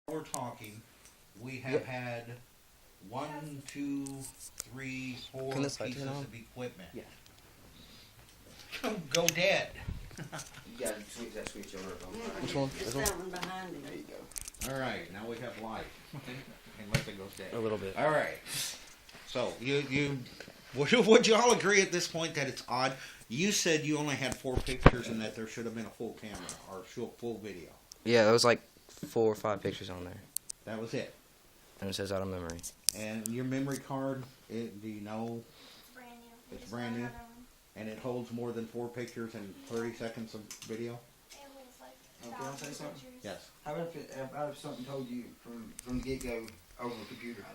we're talking, we have had one, two, three, four Can this light pieces turn on? of equipment. Yeah. Go dead. You gotta switch that switch over. Which one? Just This that one? one behind him. There you go. All right, now we have light. Unless it goes dead. A little bit. All right. So would you all agree at this point that it's odd? You said you only had 4 pictures and that there should have been a full camera or full video. Yeah, there was like 4 or 5 pictures on there, That was it. and it says out of memory. And your memory card, do you know? Brand new. We It's just brand got new? another one. And it holds more than 4 pictures and 30 seconds of video? It holds like Oh, can I say thousands of something? pictures. Yes. How about if something told you from the get go over the computer?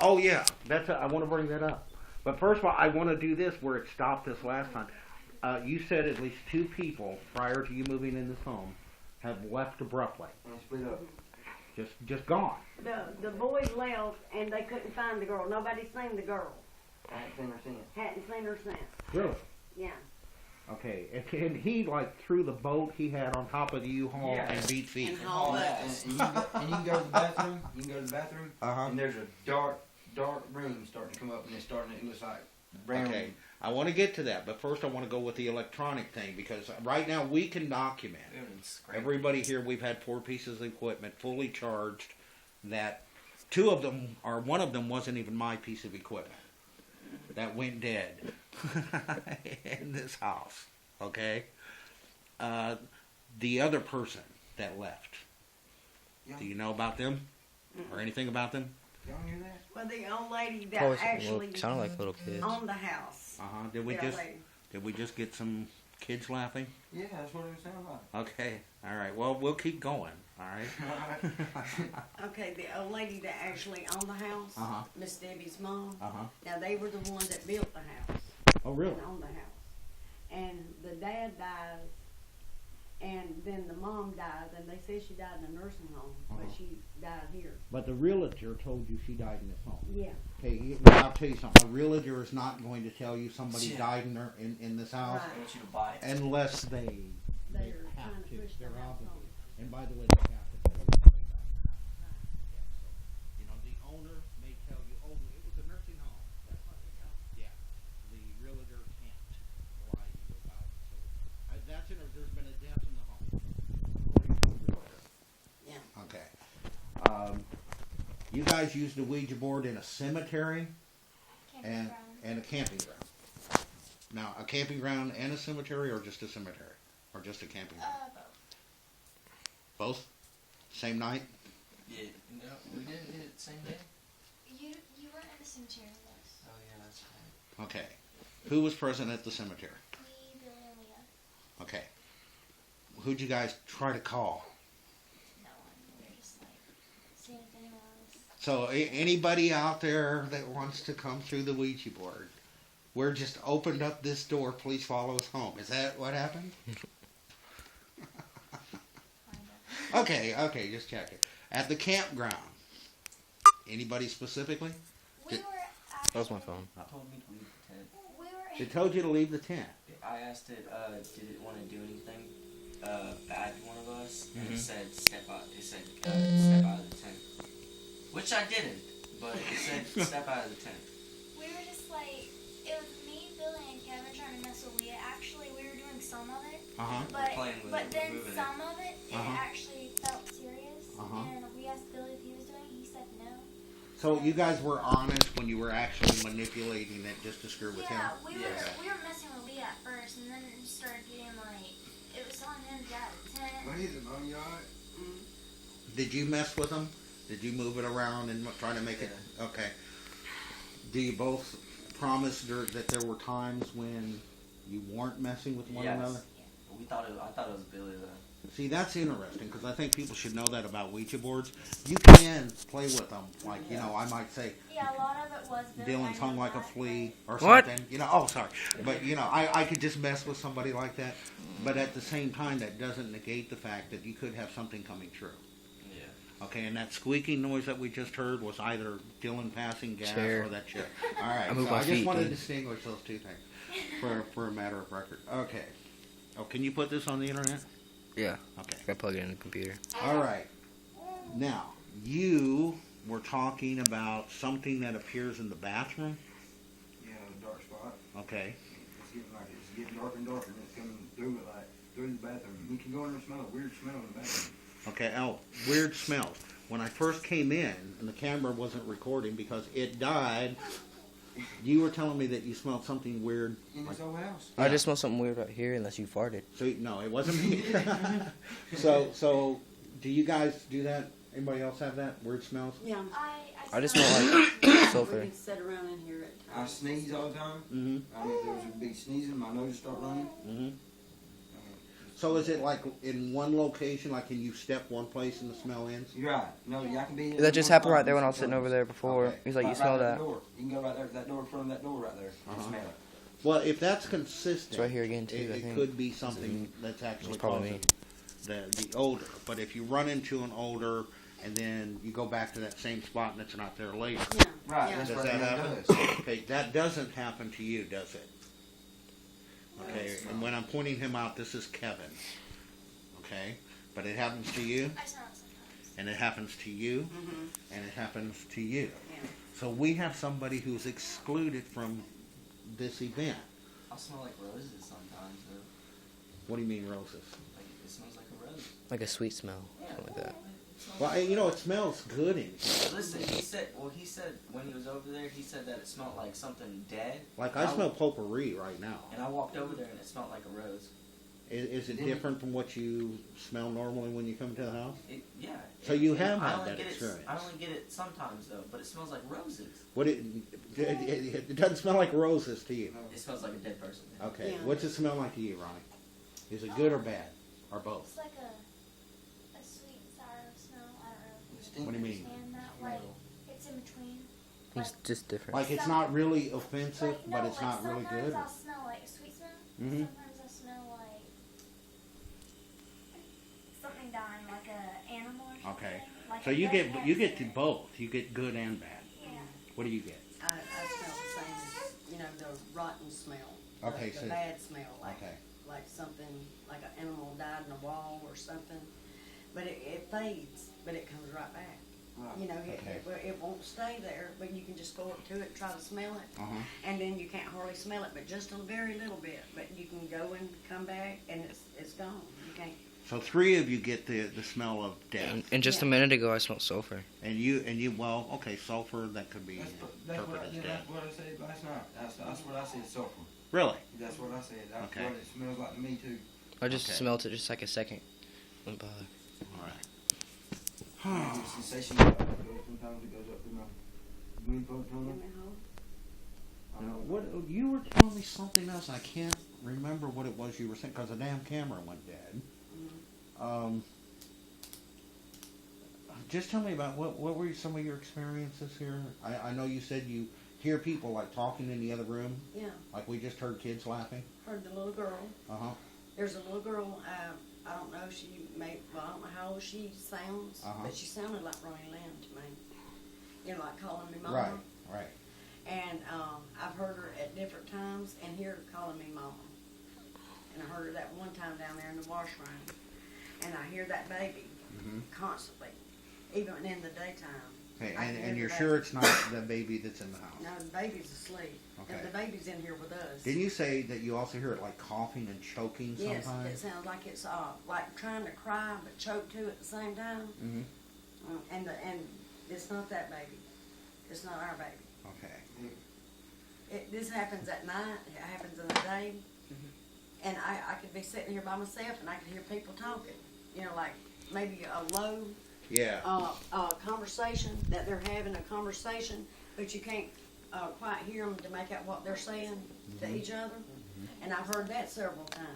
Oh yeah, I want to bring that up. But first of all, I want to do this where it stopped this last time. You said at least 2 people prior to you moving in this home have left abruptly, And split up. just gone. The boys left and they couldn't find the girl. Nobody's seen the girl. I ain't seen her since. Hadn't seen her since. Really? Yeah. Okay. And he like threw the boat he had on top of the U-Haul Yeah. and beat feet. And haul And, butts. and you can go to the bathroom. You can go to the bathroom, Uh huh. and there's a dark room starting to come up, and it's starting. It looks like brown. Okay. I want to get to that, but first I want to go with the electronic thing because right now we can document. Everybody here, we've had 4 pieces of equipment fully charged. That 2 of them, or one of them, wasn't even my piece of equipment. That went dead in this house. Okay. The other person that left. Yeah. Do you know about them or anything about them? Y'all hear that? Well, the old lady that Probably actually sounded like little kids. owned the house. Uh huh. The old lady. Did we just get some kids laughing? Yeah, that's what it sounds like. Okay. All right. Well, we'll keep going. All right. Okay, the old lady that actually owned the house, Uh-huh. Miss Debbie's mom. Uh huh. Now they were the ones that built the house. Oh, really? And owned the house. And the dad dies, and then the mom dies, and they say she died in a nursing home, but Uh-huh. she died here. But the realtor told you she died in this home. Yeah. Okay, I'll tell you something. A realtor is not going to tell you somebody Yeah. died in this house Right. I want you to buy it. unless they They're have trying to push the They're house obligated. home. And by the way, they have to tell you something about it. Yeah, so, you know, the owner may tell you, oh, it was a nursing home. That's not the house. Yeah. The realtor can't lie to you about it. So, there's been a death in the home. According to the realtor. Yeah. Okay. You guys used a Ouija board in a cemetery and Campground. a camping ground. Now, a camping ground and a cemetery, or just a cemetery, or just a camping ground? Both. Both? Same night? Yeah, no, we didn't hit it the same day. You weren't in the cemetery with us. Oh yeah, that's right. Okay. Who was present at the cemetery? Me, Billy, and Leah. Okay. Who'd you guys try to call? No one. We were just like seeing if anyone was. So, anybody out there that wants to come through the Ouija board, we're just opened up this door, please follow us home. Is that what happened? Okay, just check it. At the campground, anybody specifically? We Did- were. That was my phone. It told me to leave the tent. We were. It told you to leave the tent. I asked it, did it want to do anything bad to one of us? And Mhm. it said step out. It said step out of the tent, which I didn't. But it said step out of the tent. We were just like. It was me, Billy, and Kevin trying to mess with Leah. Actually, we were doing some of it. Uh-huh. But playing with but it, then moving it. some of it, it Uh-huh. actually felt serious. Uh-huh. And we asked Billy if he was doing it. He said no. So you guys were honest when you were actually manipulating it just to screw with him? Yeah, we were Yes. we were messing with Leah at first, and then it just started getting like it was telling him to get out of the tent. What is it, Mom? You alright? Did you mess with him? Did you move it around and try to make it? Okay. Do you both promise that there were times when you weren't messing with one Yes. another? I thought it was Billy though. See, that's interesting because I think people should know that about Ouija boards. You can play with them. Like, you know, I might say, Yeah, a lot of it was Billy. Dylan's I hung know like a that, flea or What? something. You know, oh, sorry. But, you know, I could just mess with somebody like that. But at the same time, that doesn't negate the fact that you could have something coming true. Yeah. Okay, and that squeaking noise that we just heard was either Dylan passing gas Chair. or that chair. All right, I moved so my I just feet, want to dude. distinguish those two things for a matter of record. Okay. Oh, can you put this on the internet? Yeah, Okay. I gotta plug it in the computer. All right. Now, you were talking about something that appears in the bathroom. Yeah, a dark spot. Okay. It's getting darker and darker, and it's coming through it, like through the bathroom. You can go in there and smell a weird smell in the bathroom. Okay. Oh, weird smells. When I first came in, and the camera wasn't recording because it died, you were telling me that you smelled something weird. In this old house. I just smell something weird right here unless you farted. So no, it wasn't me. so, do you guys do that? Anybody else have that weird smells? Yeah. I just smell like sulfur. We can sit around in here at I times. sneeze all the time. Mm-hmm. I mean, there would be sneezing, my nose would start running. Mm-hmm. So is it like in one location, like can you step one place and the smell ends? You're right. No, yeah, I can be. That just happened right there when I was sitting over there before. Okay. He's like, you Right smell there at that? the door. You can go right there to that door, in front of that door right there, and Uh-huh. smell it. Well, if that's consistent, It's right here again too, I it think. could be something that's actually It's probably causing the odor. But if you run into an odor and then you go back to that same spot and it's not there later, Yeah. Right, Yeah. that's does what that it happen? does. Okay, that doesn't happen to you, does it? Okay, and when I'm pointing him out, this is Kevin. Okay, but it happens to you, I smell it sometimes. and it happens to you, Mm-hmm. and it happens to you. Yeah. So we have somebody who's excluded from this event. I'll smell like roses sometimes, though. What do you mean roses? Like, it smells like a rose. Like a sweet smell. Something like that. It smells Well, like- you know, it smells good in here. Listen, he said when he was over there, he said that it smelled like something dead. Like I smell potpourri right now. And I walked over there and it smelled like a rose. Is it different from what you smell normally when you come to the house? Yeah. So you it- have I had only that get experience. I only get it sometimes though, but it smells like roses. What it doesn't smell like roses to you. It smells like a dead person. Okay, Yeah. what's it smell like to you, Ronnie? Is it good or bad, or both? It's like a sweet and sour smell. I don't Stink. What do you really mean? understand that. Like it's in between. It's just different. Like it's not really offensive, Like, no, but it's like not really sometimes good. I'll smell like a sweet smell. Mhm. Sometimes I'll smell like something dying, like a animal or something. Okay. Like So a you dead get to pet. both. You get good and bad. Yeah. What do you get? I smell the same as, the rotten smell. Okay, The so- bad smell, Okay. like something, like an animal died in a wall or something. But it fades, but it comes right back. Right. Okay. It won't stay there, but you can just go up to it, try to smell it, Uh huh. and then you can't hardly smell it, but just a very little bit. But you can go and come back, and it's gone. You can't. So three of you get the smell of death, And just a minute ago, I smelled sulfur. and you well, okay, sulfur that could be That's interpreted as death. that's what I said last night. That's what I said, sulfur. Really? That's what I said. That's Okay. what it smells like to me, too. I just Okay. smelled it just like a second went by. All right. The sensation sometimes it goes up through my moon Give tunnel. me a hold. Now, what you were telling me something else? I can't remember what it was you were saying because the damn camera went dead. Just tell me about what were some of your experiences here? I know you said you hear people like talking in the other room, Yeah, like we just heard kids laughing. heard the little girl. Uh huh. There's a little girl, I don't know, I don't know how old she sounds, Uh-huh. but she sounded like Ronnie Lamb to me. Like calling me mama. Right. Right. And I've heard her at different times and hear her calling me mama. And I heard her that one time down there in the washroom. And I hear that baby Mm-hmm. constantly, even in the daytime. Okay. I can And hear you're the sure baby. it's not the baby that's in the house? No, the baby's asleep. Okay. And the baby's in here with us. Didn't you say that you also hear it like coughing and choking Yes, sometimes? it sounds like it's like trying to cry but choke too at the same time. Mm-hmm. And it's not that baby. It's not our baby. Okay. This happens at night. It happens in the day. And I could be sitting here by myself and I could hear people talking. Like maybe a low Yeah. conversation, that they're having a conversation, but you can't quite hear them to make out what they're saying to each other. And I've heard that several times.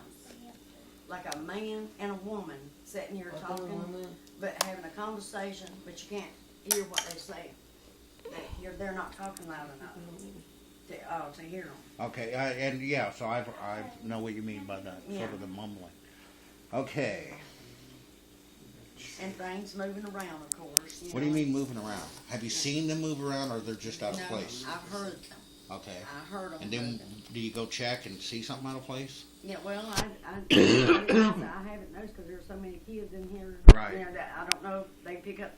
Like a man and a woman sitting here talking, but having a conversation, but you can't hear what they say. They're not talking loud enough to hear them. Okay, and yeah, so I know what you mean by that, Yeah. sort of the mumbling. Okay, And things moving around, of course. what do you mean moving around? Have you seen them move around, or they're just out of No, place? I've heard them. Okay, I heard them. and then do you go check and see something out of place? Yeah, well, I haven't noticed because there's so many kids in here. Right. That I don't know if they pick up